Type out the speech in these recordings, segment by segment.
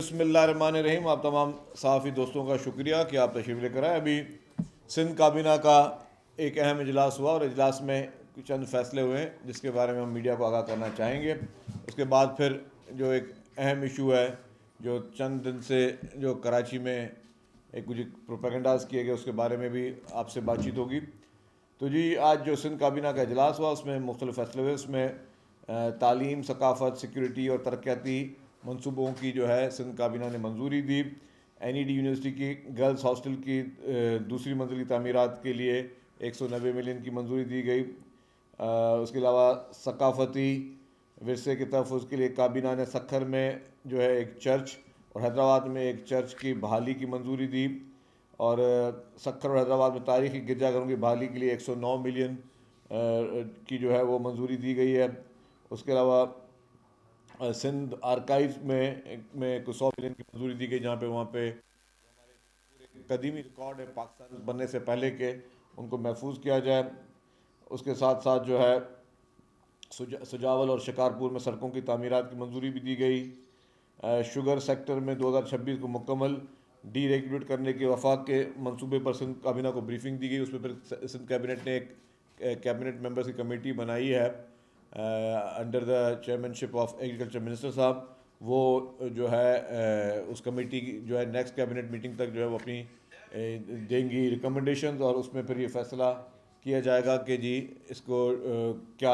बिस्मिल्लाहिर्रहमानिर्रहीम। आप तमाम सहाफ़ी दोस्तों का शुक्रिया कि आप तशरीफ़ लेकर आए। अभी सिंध काबीना का एक अहम इजलास हुआ और इजलास में कुछ चंद फैसले हुए हैं जिसके बारे में हम मीडिया को आगाह करना चाहेंगे। उसके बाद फिर जो एक अहम इशू है जो चंद दिन से जो कराची में एक कुछ प्रोपेगेंडाज किए गए उसके बारे में भी आपसे बातचीत होगी। तो जी, आज जो सिंध काबीना का इजलास हुआ उसमें मुख्तलिफ फैसले हुए। उसमें तालीम, सकाफ़त, सिक्योरिटी और तरक्याती मनसूबों की जो है सिंध काबीना ने मंजूरी दी। NED यूनिवर्सिटी की गर्ल्स हॉस्टल की दूसरी मंजिल की तामीरात के लिए 190 मिलियन की मंजूरी दी गई। उसके अलावा सकाफ़ती विरसे के तहफ़्फ़ुज़ के लिए काबीना ने सक्खर में जो है एक चर्च और हैदराबाद में एक चर्च की बहाली की मंजूरी दी। और सक्खर और हैदराबाद में तारीख़ी गिरजाघरों की बहाली के लिए 109 मिलियन की जो है वो मंजूरी दी गई है। उसके अलावा सिंध आर्काइव्स में कुछ 100 मिलियन की मंजूरी दी गई, जहाँ पे वहाँ पे पूरे कदीमी रिकॉर्ड है पाकिस्तान बनने से पहले के, उनको महफूज किया जाए। उसके साथ साथ जो है सुजावल और शिकारपुर में सड़कों की तामीरात की मंजूरी भी दी गई। शुगर सेक्टर में 2026 को मुकम्मल डीरेगुलेट करने के वफाक के मंसूबे पर सिंध काबीना को ब्रीफिंग दी गई। उसमें फिर सिंध कैबिनेट ने एक कैबिनेट मेंबर्स की कमेटी बनाई है under the chairmanship of agriculture minister साहब। वो जो है उस कमेटी की जो है नेक्स्ट कैबिनेट मीटिंग तक जो है वो अपनी देंगी रिकमेंडेशंस, और उसमें फिर ये फैसला किया जाएगा कि जी इसको क्या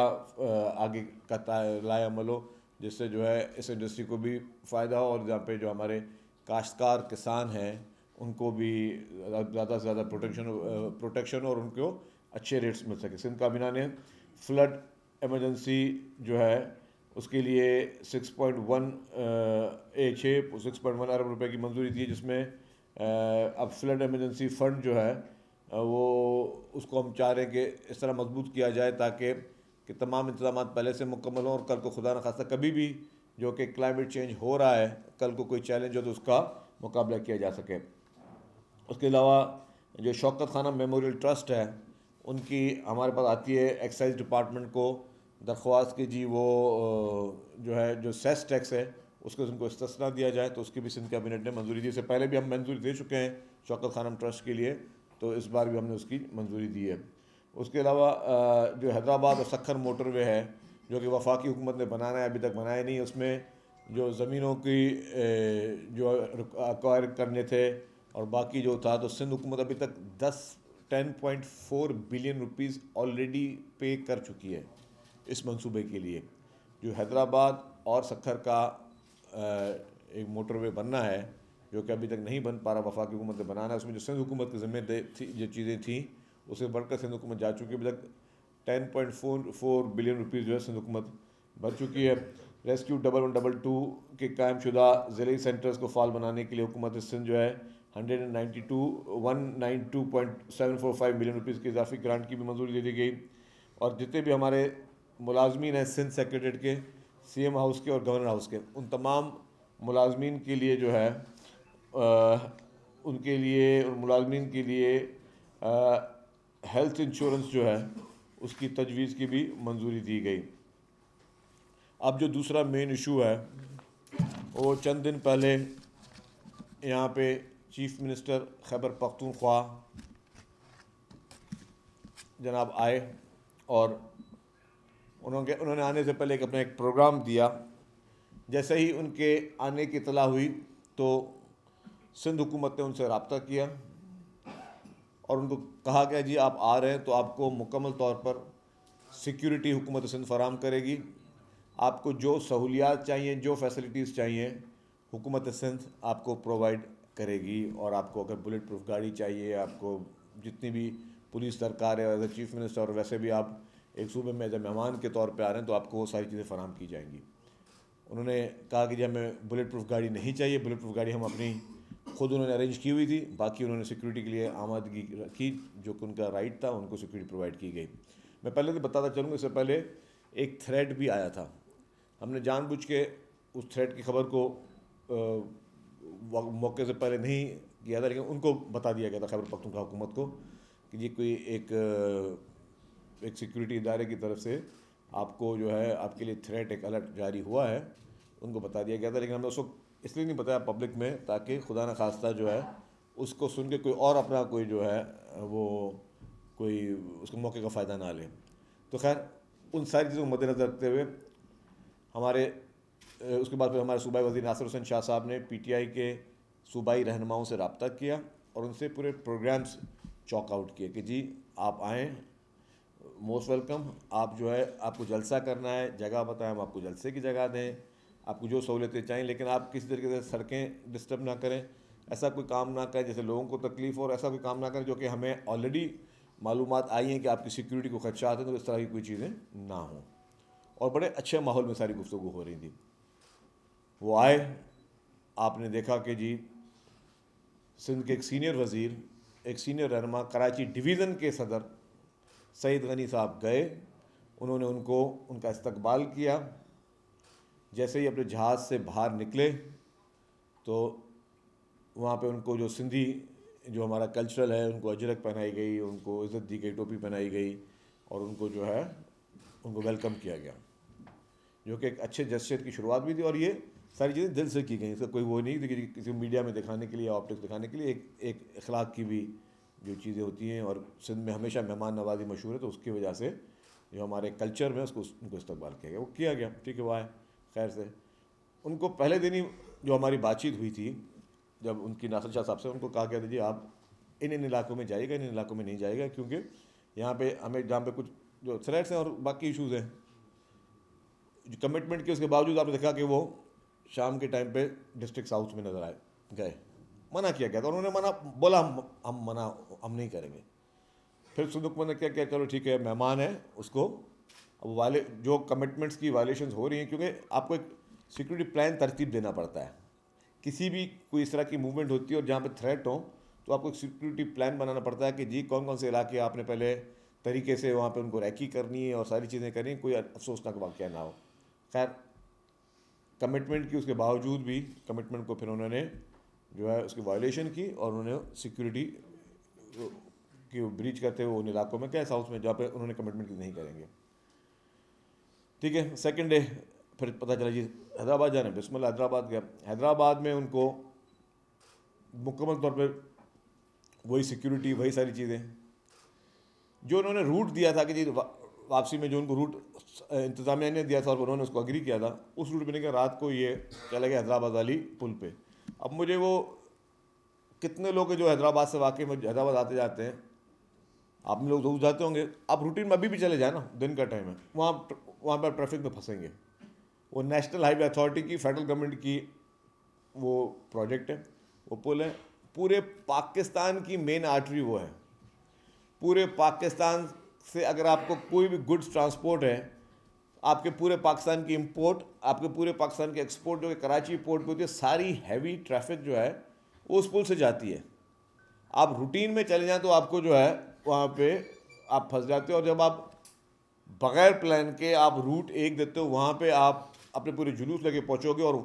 आगे का लाए अमल हो, जिससे जो है इस इंडस्ट्री को भी फ़ायदा हो और जहाँ पे जो हमारे काश्तकार किसान हैं उनको भी ज़्यादा से ज़्यादा प्रोटेक्शन और उनको अच्छे रेट्स मिल सके। सिंध काबीना ने फ्लड एमरजेंसी जो है उसके लिए 6.1 अरब रुपए की मंजूरी दी है, जिसमें अब फ्लड एमरजेंसी फ़ंड जो है वो उसको हम चाह रहे हैं कि इस तरह मजबूत किया जाए ताकि तमाम इंतजाम पहले से मुकम्मल हों और कल को खुदा न खास्ता कभी भी जो कि क्लाइमेट चेंज हो रहा है, कल को कोई चैलेंज हो तो उसका मुकाबला किया जा सके। उसके अलावा जो शौकत खाना मेमोरियल ट्रस्ट है उनकी हमारे पास आती है एक्साइज डिपार्टमेंट को दरख्वास्त की जी वो जो है जो सेस टैक्स है उसको उनको इस्तिस्ना दिया जाए, तो उसकी भी सिंध कैबिनेट ने मंजूरी दी। इससे पहले भी हम मंजूरी दे चुके हैं शौकत खानम ट्रस्ट के लिए, तो इस बार भी हमने उसकी मंजूरी दी है। उसके अलावा जो हैदराबाद और सक्खर मोटरवे है जो कि वफाकी हुकूमत ने बनाना है, अभी तक बनाया नहीं, उसमें जो ज़मीनों की जो एक्वायर करने थे और बाकी जो था, तो सिंध हुकूमत अभी तक 10.4 बिलियन रुपीज़ ऑलरेडी पे कर चुकी है इस मंसूबे के लिए। जो हैदराबाद और सक्खर का एक मोटरवे बनना है जो कि अभी तक नहीं बन पा रहा, वफाकी हुकूमत ने बनाना है, उसमें जो सिंध हुकूमत की ज़िम्मेदारी थी, जो चीज़ें थी उससे बढ़कर सिंध हुकूमत जा चुकी है। अभी तक 10.44 बिलियन रुपीज़ जो है सिंध हुकूमत भर चुकी है। रेस्क्यू 1112 के कायम शुदा ज़िले सेंटर्स को फाल बनाने के लिए हुकूमत सिंध जो है 192.745 मिलियन रुपीज़ की इजाफी ग्रांट की भी मंजूरी दे दी गई। और जितने भी हमारे मुलाजमीन हैं सिंध सेक्रेटरीट के, CM हाउस के और गवर्नर हाउस के, उन तमाम मुलाजमीन के लिए जो है उनके लिए उन मुलाजमीन के लिए हेल्थ इंश्योरेंस जो है उसकी तजवीज़ की भी मंजूरी दी गई। अब जो दूसरा मेन इशू है वो चंद दिन पहले यहाँ पे चीफ़ मिनिस्टर खैबर पख्तूनख्वा जनाब आए और उन्होंने आने से पहले अपना एक प्रोग्राम दिया। जैसे ही उनके आने की इतला हुई तो सिंध हुकूमत ने उनसे रब्ता किया और उनको कहा गया जी आप आ रहे हैं तो आपको मुकम्मल तौर पर सिक्योरिटी हुकूमत सिंध फराम करेगी, आपको जो सहूलियात चाहिए, जो फैसिलिटीज़ चाहिए हुकूमत सिंध आपको प्रोवाइड करेगी। और आपको अगर बुलेट प्रूफ गाड़ी चाहिए, आपको जितनी भी पुलिस दरकार है, एज ए चीफ़ मिनिस्टर और वैसे भी आप एक सूबे में एज ए मेहमान के तौर पे आ रहे हैं तो आपको वो सारी चीज़ें फराम की जाएंगी। उन्होंने कहा कि जी हमें बुलेट प्रूफ गाड़ी नहीं चाहिए, बुलेट प्रूफ गाड़ी हम अपनी खुद उन्होंने अरेंज की हुई थी, बाकी उन्होंने सिक्योरिटी के लिए आमादगी रखी जो कि उनका राइट था, उनको सिक्योरिटी प्रोवाइड की गई। मैं पहले तो बताता चलूँगा, इससे पहले एक थ्रेड भी आया था, हमने जानबूझ के उस थ्रेड की खबर को मौके से पहले नहीं किया था, लेकिन उनको बता दिया गया था खैबर पख्तूनख्वा हुकूमत को कि ये कोई एक सिक्योरिटी इदारे की तरफ से आपको जो है आपके लिए थ्रेट एक अलर्ट जारी हुआ है, उनको बता दिया गया था। लेकिन हमने उसको इसलिए नहीं बताया पब्लिक में ताकि खुदा न खास्ता जो है उसको सुन के कोई और अपना कोई जो है वो कोई उसको मौके का फ़ायदा ना ले। तो खैर उन सारी चीज़ों को मद्देनज़र रखते हुए हमारे उसके बाद फिर हमारे सूबाई वज़ीर नासिर हुसैन शाह साहब ने पीटीआई के सूबाई रहनुमाओं से रब्ता किया और उनसे पूरे प्रोग्राम्स चॉक आउट किए कि जी आप आएँ, मोस्ट वेलकम। आप जो है आपको जलसा करना है, जगह बताएं, हम आपको जलसे की जगह दें, आपको जो सहूलतें चाहिए, लेकिन आप किसी तरीके से सड़कें डिस्टर्ब ना करें, ऐसा कोई काम ना करें जैसे लोगों को तकलीफ़ हो, और ऐसा कोई काम ना करें जो कि हमें ऑलरेडी मालूमात आई हैं कि आपकी सिक्योरिटी को खदशात हैं, तो इस तरह की कोई चीज़ें ना हों। और बड़े अच्छे माहौल में सारी गुफ्तगू हो रही थी। वो आए, आपने देखा कि जी सिंध के एक सीनियर वज़ीर, एक सीनियर रहनुमा, कराची डिवीज़न के सदर सईद गनी साहब गए, उन्होंने उनका इस्तकबाल किया। जैसे ही अपने जहाज़ से बाहर निकले तो वहाँ पे उनको जो सिंधी जो हमारा कल्चरल है उनको अजरक पहनाई गई, उनको इज़्ज़त दी गई, टोपी पहनाई गई और उनको जो है उनको वेलकम किया गया, जो कि एक अच्छे जेस्चर की शुरुआत भी थी। और ये सारी चीज़ें दिल से की गई, इसका कोई वो नहीं थी कि किसी मीडिया में दिखाने के लिए, ऑप्टिक्स दिखाने के लिए। एक अखलाक की भी जो चीज़ें होती हैं, और सिंध में हमेशा मेहमान नवाजी मशहूर है, तो उसकी वजह से जो हमारे कल्चर में उनको इस्तकबाल किया गया, वो किया गया। ठीक है, वो आए खैर से। उनको पहले दिन ही जो हमारी बातचीत हुई थी, जब उनकी नासिर शाह साहब से उनको कहा गया था जी आप इन इलाकों में जाइएगा, इन इलाकों में नहीं जाइएगा, क्योंकि यहाँ पे हमें जहाँ पे कुछ जो थ्रेट्स हैं और बाकी इशूज़ हैं, जो कमिटमेंट के उसके बावजूद आपने देखा कि वो शाम के टाइम पे डिस्ट्रिक्ट साउथ में नज़र आए गए, मना किया गया था। उन्होंने मना बोला, हम नहीं करेंगे। फिर सुंदुकमन ने क्या किया, चलो ठीक है, मेहमान है उसको, अब जो कमिटमेंट्स की वायलेशंस हो रही हैं, क्योंकि आपको एक सिक्योरिटी प्लान तरतीब देना पड़ता है। किसी भी कोई इस तरह की मूवमेंट होती है और जहाँ पे थ्रेट हो तो आपको एक सिक्योरिटी प्लान बनाना पड़ता है कि जी कौन कौन से इलाके आपने पहले तरीके से वहाँ पे उनको रैकी करनी है और सारी चीज़ें करनी है, कोई अफसोसनाक वाक़या ना हो। खैर कमिटमेंट की, उसके बावजूद भी कमिटमेंट को फिर उन्होंने जो है उसकी वायलेशन की और उन्होंने सिक्योरिटी की ब्रीच करते हुए उन इलाकों में, क्या साउथ में, जहाँ पे उन्होंने कमिटमेंट की नहीं करेंगे। ठीक है, सेकंड डे फिर पता चला जी हैदराबाद जाना है, बिस्मिल्लाह हैदराबाद गया। हैदराबाद में उनको मुकम्मल तौर पे वही सिक्योरिटी, वही सारी चीज़ें जो उन्होंने रूट दिया था कि जी वापसी में जो उनको रूट इंतज़ामिया ने दिया था और उन्होंने उसको अग्री किया था, उस रूट में रात को ये चले गए हैदराबाद वाली पुल पे। अब मुझे वो कितने लोग हैं जो हैदराबाद से वाकई में हैदराबाद आते जाते हैं, आप लोग जरूर जाते होंगे, आप रूटीन में अभी भी चले जाए ना, दिन का टाइम है, वहाँ पर ट्रैफिक में फंसेंगे। वो नेशनल हाईवे अथॉरिटी की, फेडरल गवर्नमेंट की वो प्रोजेक्ट है, वो पुल है, पूरे पाकिस्तान की मेन आर्टरी वो है। पूरे पाकिस्तान से अगर आपको कोई भी गुड्स ट्रांसपोर्ट है, आपके पूरे पाकिस्तान की इंपोर्ट, आपके पूरे पाकिस्तान की एक्सपोर्ट जो कि कराची पोर्ट पे होती है, सारी हैवी ट्रैफिक जो है वो उस पुल से जाती है। आप रूटीन में चले जाएं तो आपको जो है वहाँ पे आप फंस जाते हो, और जब आप बग़ैर प्लान के आप रूट एक देते हो, वहाँ पे आप अपने पूरे जुलूस लेके पहुँचोगे और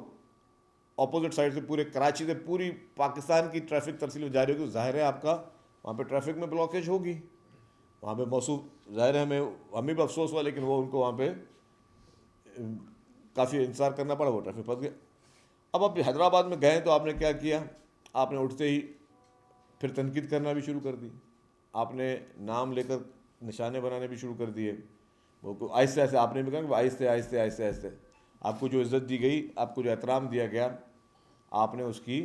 अपोजिट साइड से पूरे कराची से पूरी पाकिस्तान की ट्रैफिक तरसील में जा रही होगी, तो ज़ाहिर है आपका वहाँ पे ट्रैफिक में ब्लॉकेज होगी। वहाँ पे मौसूफ ज़ाहिर है हमें भी अफसोस हुआ, लेकिन वो उनको वहाँ पे काफ़ी इंतज़ार करना पड़ा, वो ट्रैफिक फंस गया। अब आप हैदराबाद में गए तो आपने क्या किया, आपने उठते ही फिर तनकीद करना भी शुरू कर दी, आपने नाम लेकर निशाने बनाने भी शुरू कर दिए। वो आहिस्ते आहिस्ते आपने भी कहा, आहिस्ते आहिस्ते आहिस्ते आहिस्ते आपको जो इज़्ज़त दी गई, आपको जो एहतराम दिया गया, आपने उसकी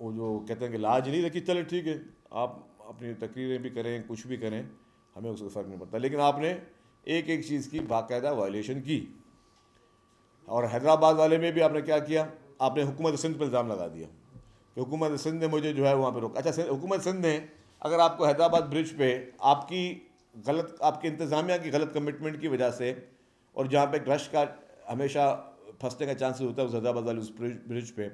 वो जो कहते हैं कि लाज नहीं रखी। चले ठीक है, आप अपनी तकरीरें भी करें, कुछ भी करें, हमें उसका फ़र्क नहीं पड़ता, लेकिन आपने एक एक चीज़ की बाकायदा वायलेशन की। और हैदराबाद वाले में भी आपने क्या किया, आपने हुकूमत सिंध पर इल्ज़ाम लगा दिया कि हुकूमत सिंध ने मुझे जो है वहाँ पे रोका। अच्छा, हुकूमत सिंध ने अगर आपको हैदराबाद ब्रिज पे आपकी इंतज़ामिया की गलत कमिटमेंट की वजह से, और जहाँ पे रश का हमेशा फंसने का चांसेस होता है उस हैदराबाद वाले उस ब्रिज पे,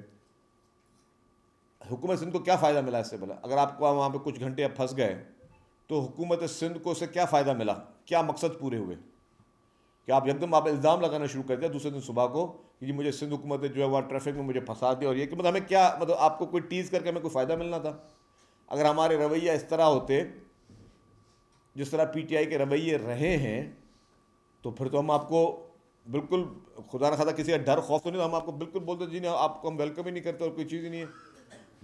हुकूमत सिंध को क्या फ़ायदा मिला इससे? भला अगर आपको वहाँ पे कुछ घंटे आप फंस गए तो हुकूमत सिंध को उससे क्या फ़ायदा मिला, क्या मकसद पूरे हुए? कि आप एकदम आप इल्ज़ाम लगाना शुरू कर दिया दूसरे दिन सुबह को कि जी मुझे सिंध हुकूमत ने जो है वहाँ ट्रैफिक में मुझे फंसा दिया, और ये कि मतलब हमें क्या, मतलब आपको कोई टीज़ करके हमें कोई फ़ायदा मिलना था? अगर हमारे रवैया इस तरह होते जिस तरह पीटीआई के रवैये रहे हैं, तो फिर तो हम आपको बिल्कुल खुदा न खासा किसी का डर खौफ तो नहीं, तो हम आपको बिल्कुल बोलते जी नहीं, आपको हम वेलकम ही नहीं करते और कोई चीज़ ही नहीं है।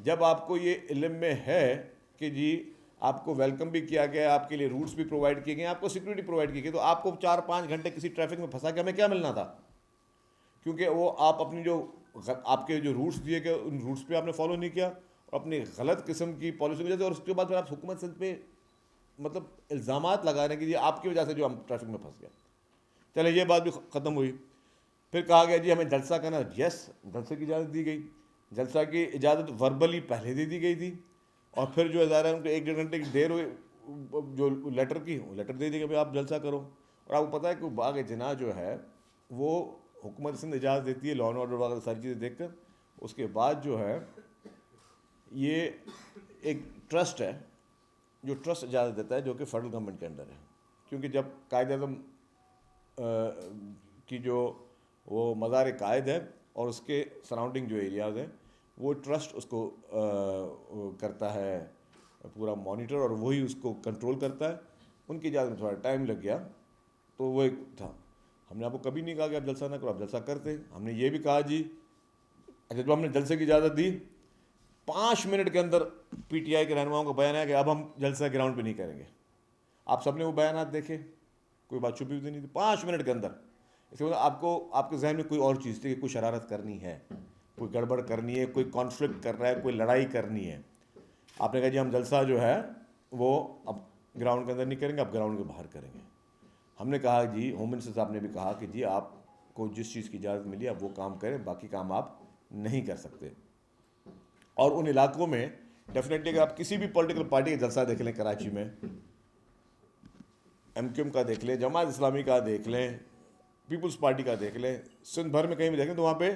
जब आपको ये इल्म में है कि जी आपको वेलकम भी किया गया, आपके लिए रूट्स भी प्रोवाइड किए गए, आपको सिक्योरिटी प्रोवाइड की गई, तो आपको 4-5 घंटे किसी ट्रैफिक में फंसा के हमें क्या मिलना था? क्योंकि वो आप अपनी जो आपके जो रूट्स दिए गए उन रूट्स पे आपने फॉलो नहीं किया और अपनी गलत किस्म की पॉलिसी की वजह से, और उसके बाद फिर आप हुकूमत सिंध पे मतलब इल्ज़ामात लगा रहे हैं कि ये आपकी वजह से जो हम ट्रैफिक में फंस गए। चले ये बात भी ख़त्म हुई। फिर कहा गया जी हमें जलसा करना, यस जलसे की इजाज़त दी गई। जलसा की इजाज़त वर्बली पहले दे दी गई थी और फिर जो ज़ाहिर है उनको 1-1.5 घंटे की देर हुई, जो लेटर की वो लेटर दे दी कि भाई आप जलसा करो। और आपको पता है कि बाग जना जो है वो हुकूमत सिंध इजाज़त देती है लॉ एंड ऑर्डर वगैरह सारी चीज़ें देख कर। उसके बाद जो है ये एक ट्रस्ट है जो ट्रस्ट इजाज़त देता है, जो कि फेडरल गवर्नमेंट के अंडर है। क्योंकि जब कायद-ए-आज़म की जो वो मज़ार कायद है और उसके सराउंडिंग जो एरियाज़ हैं वो ट्रस्ट उसको करता है पूरा मॉनिटर और वही उसको कंट्रोल करता है। उनकी इजाज़त में थोड़ा टाइम लग गया, तो वो एक था। हमने आपको कभी नहीं कहा कि आप जलसा ना करो, आप जलसा करते। हमने ये भी कहा जी, अच्छा जब हमने जलसे की इजाज़त दी 5 मिनट के अंदर पीटीआई के रहनुमाओं का बयान है कि अब हम जलसा ग्राउंड पे नहीं करेंगे। आप सबने वो बयान देखे, कोई बात छुपी हुई नहीं थी। 5 मिनट के अंदर इसके मतलब आपको आपके जहन में कोई और चीज़ थी कि कोई शरारत करनी है, कोई गड़बड़ करनी है, कोई कॉन्फ्लिक्ट कर रहा है, कोई लड़ाई करनी है। आपने कहा जी हम जलसा जो है वो अब ग्राउंड के अंदर नहीं करेंगे, अब ग्राउंड के बाहर करेंगे। हमने कहा जी, होम मिनिस्टर साहब ने भी कहा कि जी आपको जिस चीज़ की इजाज़त मिली आप वो काम करें, बाकी काम आप नहीं कर सकते। और उन इलाकों में डेफिनेटली अगर आप किसी भी पॉलिटिकल पार्टी का जलसा देख लें, कराची में MQM का देख लें, जमात इस्लामी का देख लें, पीपल्स पार्टी का देख लें, सिंध भर में कहीं भी देखें, तो वहाँ पे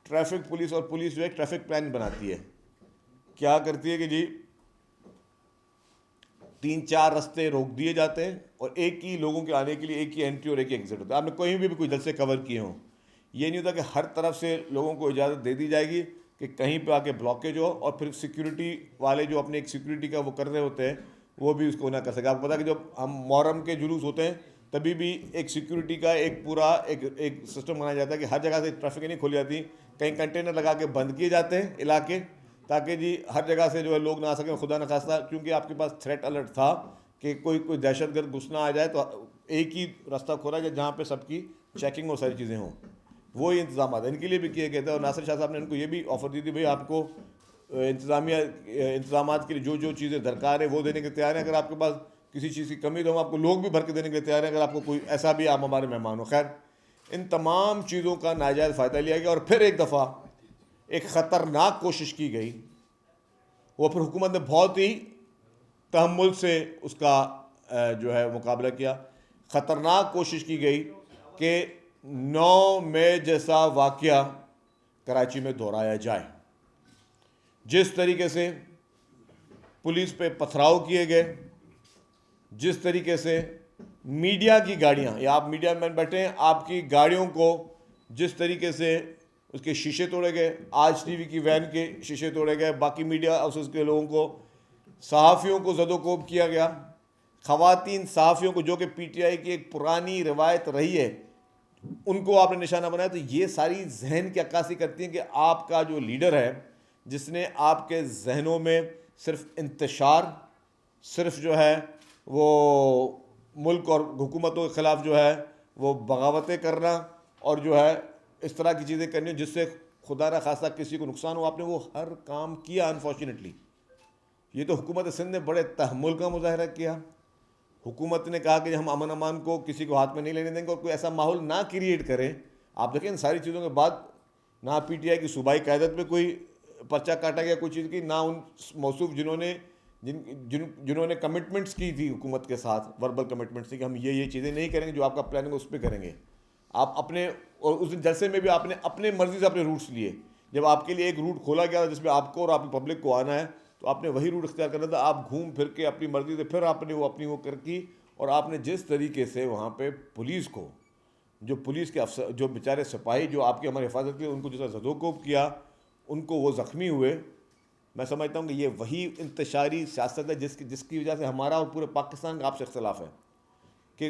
ट्रैफिक पुलिस और पुलिस जो है ट्रैफिक प्लान बनाती है। क्या करती है कि जी 3-4 रास्ते रोक दिए जाते हैं और एक ही लोगों के आने के लिए एक ही एंट्री और एक ही एग्जिट होता है। आपने कहीं भी कोई जलसे कवर किए हों, ये नहीं होता कि हर तरफ से लोगों को इजाज़त दे दी जाएगी कि कहीं पे आके ब्लॉकेज हो और फिर सिक्योरिटी वाले जो अपने एक सिक्योरिटी का वो कर रहे होते हैं वो भी उसको ना कर सके। आपको पता है कि जब हम मुहर्रम के जुलूस होते हैं तभी भी एक सिक्योरिटी का एक पूरा एक सिस्टम बनाया जाता है कि हर जगह से ट्रैफिक नहीं खोली जाती, कहीं कंटेनर लगा के बंद किए जाते हैं इलाके, ताकि जी हर जगह से जो है लोग ना आ सकें, खुदा न खास्ता। क्योंकि आपके पास थ्रेट अलर्ट था कि कोई दहशतगर्द घुसना आ जाए तो एक ही रास्ता खोला जाए जहाँ पे सबकी चेकिंग और सारी चीज़ें हों। वो ही इंतजाम इनके लिए भी किए गए थे और नासिर शाह साहब ने इनको ये भी ऑफर दी थी, भाई आपको इंतजामिया इंतजाम के लिए जो जो चीज़ें दरकार है वो देने के तैयार हैं। अगर आपके पास किसी चीज़ की कमी तो हम आपको लोग भी भर के देने के लिए तैयार हैं, अगर आपको कोई ऐसा भी आप हमारे मेहमान हो। खैर इन तमाम चीज़ों का नाजायज़ फ़ायदा लिया गया और फिर एक दफ़ा एक ख़तरनाक कोशिश की गई, वो फिर हुकूमत ने बहुत ही तहम्मुल से उसका जो है मुकाबला किया। ख़तरनाक कोशिश की गई कि 9 मई जैसा वाक़या कराची में दोहराया जाए। जिस तरीके से पुलिस पे पथराव किए गए, जिस तरीके से मीडिया की गाड़ियां, या आप मीडिया में बैठे हैं, आपकी गाड़ियों को जिस तरीके से उसके शीशे तोड़े गए, आज टीवी की वैन के शीशे तोड़े गए, बाकी मीडिया हाउसेस के लोगों को, सहाफ़ियों को ज़दोकोब किया गया, ख़वातीन सहाफ़ियों को जो कि पीटीआई की एक पुरानी रवायत रही है उनको आपने निशाना बनाया। तो ये सारी जहन की अक्कासी करती हैं कि आपका जो लीडर है जिसने आपके जहनों में सिर्फ इंतशार, सिर्फ जो है वो मुल्क और हुकूमतों के ख़िलाफ़ जो है वो बगावतें करना और जो है इस तरह की चीज़ें करनी जिससे खुदा न खासा किसी को नुकसान हो, आपने वो हर काम किया। अनफॉर्चुनेटली ये तो हुकूमत सिंध ने बड़े तहम्मुल का मुजाहरा किया। हुकूमत ने कहा कि हम अमन अमान को किसी को हाथ में नहीं लेने देंगे और कोई ऐसा माहौल ना क्रिएट करें। आप देखें इन सारी चीज़ों के बाद ना पीटीआई की सूबाई क़यादत में कोई पर्चा काटा गया कोई चीज़ की, ना उन मौसूफ जिन्होंने कमिटमेंट्स की थी हुकूमत के साथ, वर्बल कमिटमेंट्स थी कि हम ये चीज़ें नहीं करेंगे, जो आपका प्लानिंग उस पर करेंगे। आप अपने, और उस दिन जलसे में भी आपने अपने मर्जी से अपने रूट्स लिए। जब आपके लिए एक रूट खोला गया जिसमें आपको और आपकी पब्लिक को आना है तो आपने वही रूट इख्तियार करना था। आप घूम फिर के अपनी मर्जी से फिर आपने वो अपनी वो कर की, और आपने जिस तरीके से वहाँ पे पुलिस को, जो पुलिस के अफसर, जो बेचारे सिपाही जो आपकी हमारी हिफाजत के, उनको जिस तरह ज़दोकोब किया, उनको वो ज़ख्मी हुए। मैं समझता हूँ कि ये वही इंतशारी सियासत है जिसकी वजह से हमारा और पूरे पाकिस्तान का आपसे इख्तलाफ है कि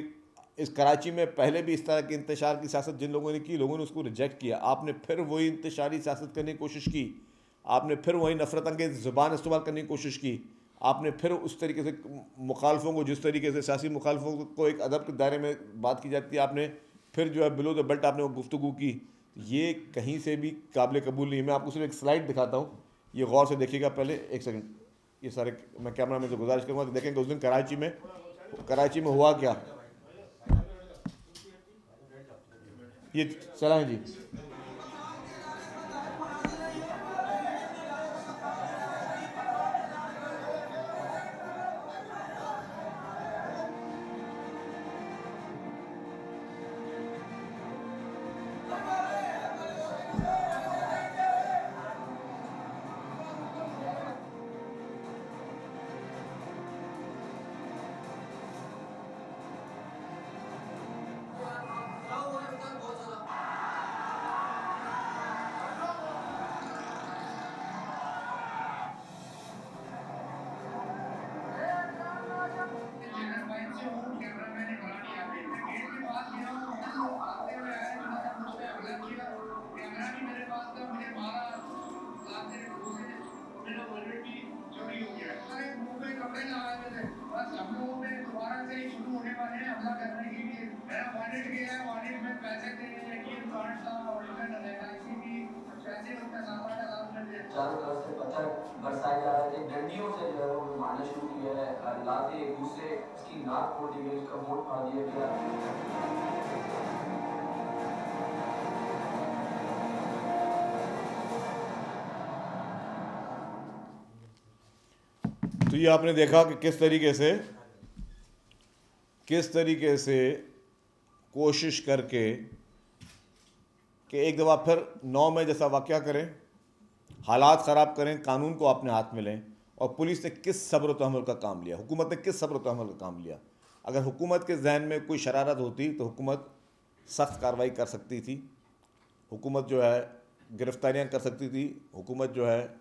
इस कराची में पहले भी इस तरह की इंतशार की सियासत जिन लोगों ने की, लोगों ने उसको रिजेक्ट किया। आपने फिर वही इंतशारी सियासत करने की कोशिश की, आपने फिर वही नफरत अंगेज ज़ुबान इस्तेमाल करने की कोशिश की, आपने फिर उस तरीके से मुखालफों को, जिस तरीके से सियासी मुखालफों को एक अदब के दायरे में बात की जाती है, आपने फिर जो है बिलो द बेल्ट आपने वो गुफ्तगू की। ये कहीं से भी काबिल कबूल नहीं है। मैं आपको सिर्फ एक स्लाइड दिखाता हूँ, ये गौर से देखिएगा। पहले एक सेकंड, ये सारे मैं कैमरा में से गुजारिश करूँगा कि देखेंगे उस दिन कराची में हुआ क्या। ये चलाएं जी। चारों तरफ से पत्थर बरसाए जा रहे थे, डंडियों से जो है वो मारना शुरू किया है, लाते एक दूसरे उसकी नाक फोड़ दी गई, उसका होंठ फाड़ दिया गया। तो ये आपने देखा कि किस तरीके से कोशिश करके कि एक दफ़ा फिर 9 मई जैसा वाक़या करें, हालात ख़राब करें, कानून को अपने हाथ में लें। और पुलिस ने किस सब्र तहम्मुल का काम लिया, हुकूमत ने किस सब्र तहम्मुल का काम लिया। अगर हुकूमत के जहन में कोई शरारत होती तो हुकूमत सख्त कार्रवाई कर सकती थी, हुकूमत जो है गिरफ्तारियाँ कर सकती थी, हुकूमत जो है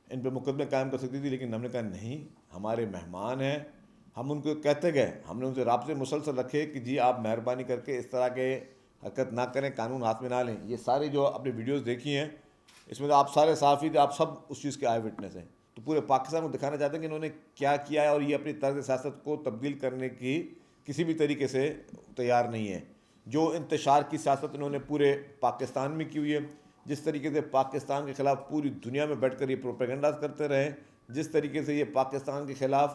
इन पर मुकदमे कायम कर सकती थी। लेकिन हमने कहा नहीं, हमारे मेहमान हैं, हम उनको कहते गए, हमने उनसे राब्ते मुसलसल रखे कि जी आप मेहरबानी करके इस तरह के हरकत ना करें, कानून हाथ में ना लें। ये सारी जो आपने वीडियोस देखी हैं, इसमें तो आप सारे सहाफ़ी थे, आप सब उस चीज़ के आई विटनेस हैं। तो पूरे पाकिस्तान को दिखाना चाहते हैं कि इन्होंने क्या किया है, और ये अपनी तर्ज सियासत को तब्दील करने की किसी भी तरीके से तैयार नहीं है। जो इंतशार की सियासत इन्होंने पूरे पाकिस्तान में की हुई है, जिस तरीके से पाकिस्तान के ख़िलाफ़ पूरी दुनिया में बैठकर ये प्रोपेगेंडा करते रहे, जिस तरीके से ये पाकिस्तान के ख़िलाफ़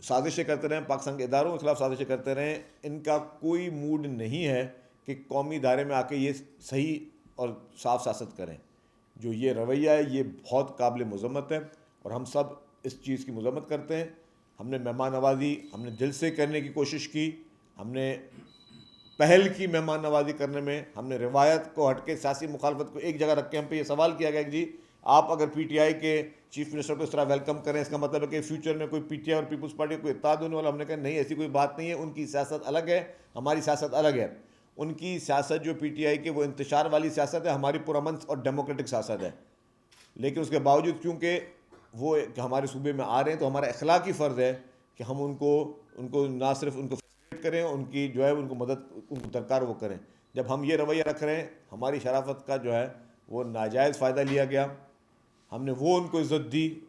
साजिशें करते रहें, पाकिस्तान के इदारों के ख़िलाफ़ साजिशें करते रहें, इनका कोई मूड नहीं है कि कौमी दायरे में आके ये सही और साफ सियासत करें। जो ये रवैया है ये बहुत काबिल मज़म्मत है और हम सब इस चीज़ की मज़म्मत करते हैं। हमने मेहमान नवाज़ी हमने दिल से करने की कोशिश की, हमने पहल की मेहमान नवाज़ी करने में, हमने रिवायत को हट के सियासी मुखालफत को एक जगह रख के हम पे ये सवाल किया गया कि जी आप अगर PTI के चीफ मिनिस्टर को इस तरह वेलकम करें, इसका मतलब है कि फ्यूचर में कोई PTI और पीपल्स पार्टी को इत्तेहाद होने वाला। हमने कहा नहीं, ऐसी कोई बात नहीं है, उनकी सियासत अलग है, हमारी सियासत अलग है। उनकी सियासत जो PTI के वो इंतशार वाली सियासत है, हमारी पुरअमन और डेमोक्रेटिक सियासत है। लेकिन उसके बावजूद क्योंकि वो हमारे सूबे में आ रहे हैं तो हमारा अखलाकी फ़र्ज़ है कि हम उनको ना सिर्फ उनको फैसिलिटेट करें, उनकी जो है उनको मदद उनको दरकार वो करें। जब हम ये रवैया रख रहे हैं, हमारी शराफत का जो है वो नाजायज़ फ़ायदा लिया गया। हमने वो उनको इज़्ज़त दी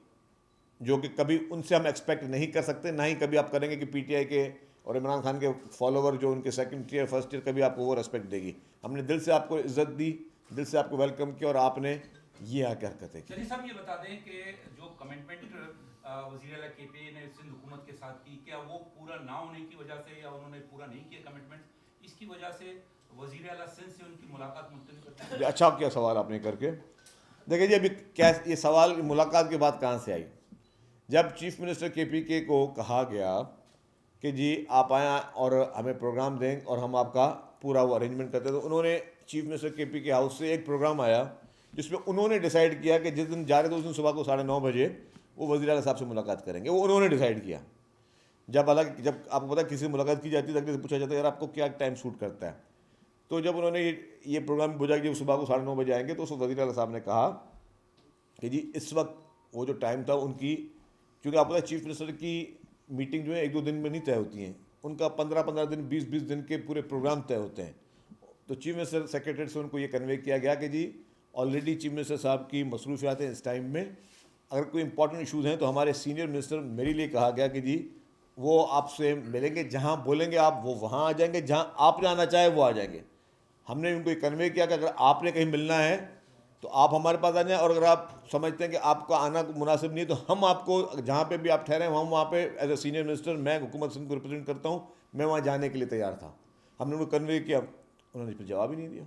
जो कि कभी उनसे हम एक्सपेक्ट नहीं कर सकते, ना ही कभी आप करेंगे कि PTI के और इमरान खान के फॉलोवर जो उनके सेकंड टियर फर्स्ट टीयर कभी आपको वो रेस्पेक्ट देगी। हमने दिल से आपको इज़्ज़त दी, दिल से आपको वेलकम किया और आपने ये आके हरकतें की। चलिए साहब ये बता दें कि जो कमिटमेंट वज़ीर आला KP ने सिंध हुकूमत के साथ की, क्या वो पूरा ना होने की वजह से या उन्होंने पूरा नहीं किया कमिटमेंट, इसकी वजह से वज़ीर आला सिंध से उनकी मुलाकात मुलतवी करते हैं? अच्छा किया सवाल आपने करके। देखिए जी, अभी क्या ये सवाल मुलाकात की बात कहाँ से आई? जब चीफ मिनिस्टर KPK को कहा गया कि जी आप आएँ और हमें प्रोग्राम दें और हम आपका पूरा वो अरेंजमेंट करते, तो उन्होंने चीफ मिनिस्टर KPK हाउस से एक प्रोग्राम आया जिसमें उन्होंने डिसाइड किया कि जिस दिन जा रहे थे उस दिन सुबह को 9:30 बजे वो वज़ीर आला साहब से मुलाकात करेंगे। वो उन्होंने डिसाइड किया। जब आपको पता है किसी से मुलाकात की जाती है तो अगले से पूछा जाता है यार आपको क्या टाइम सूट करता है। तो जब उन्होंने ये प्रोग्राम बुझा कि सुबह को 9:30 बजे आएंगे, तो उस वज़ीर आला साहब ने कहा कि जी इस वक्त वो जो टाइम था उनकी, क्योंकि आपको पता है चीफ मिनिस्टर की मीटिंग जो है 1-2 दिन में नहीं तय होती हैं, उनका 15-15 दिन 20-20 दिन के पूरे प्रोग्राम तय होते हैं। तो चीफ मिनिस्टर सेक्रेटरी से उनको ये कन्वे किया गया कि जी ऑलरेडी चीफ मिनिस्टर साहब की मसरूफियात हैं इस टाइम में, अगर कोई इंपॉर्टेंट इशूज़ हैं तो हमारे सीनियर मिनिस्टर मेरे लिए कहा गया कि जी वो आपसे मिलेंगे, जहाँ बोलेंगे आप वो वहाँ आ जाएंगे, जहाँ आप जाना चाहे वो आ जाएंगे। हमने उनको ये कन्वे किया कि अगर आपने कहीं मिलना है तो आप हमारे पास आ जाएं, और अगर आप समझते हैं कि आपका आना मुनासिब नहीं है तो हम आपको जहाँ पे भी आप ठहरे हम वहाँ पे एज ए सीनियर मिनिस्टर, मैं हुकूमत सिंध को रिप्रेजेंट करता हूँ, मैं वहाँ जाने के लिए तैयार था। हमने उनको कन्वे किया, उन्होंने फिर जवाब ही नहीं दिया।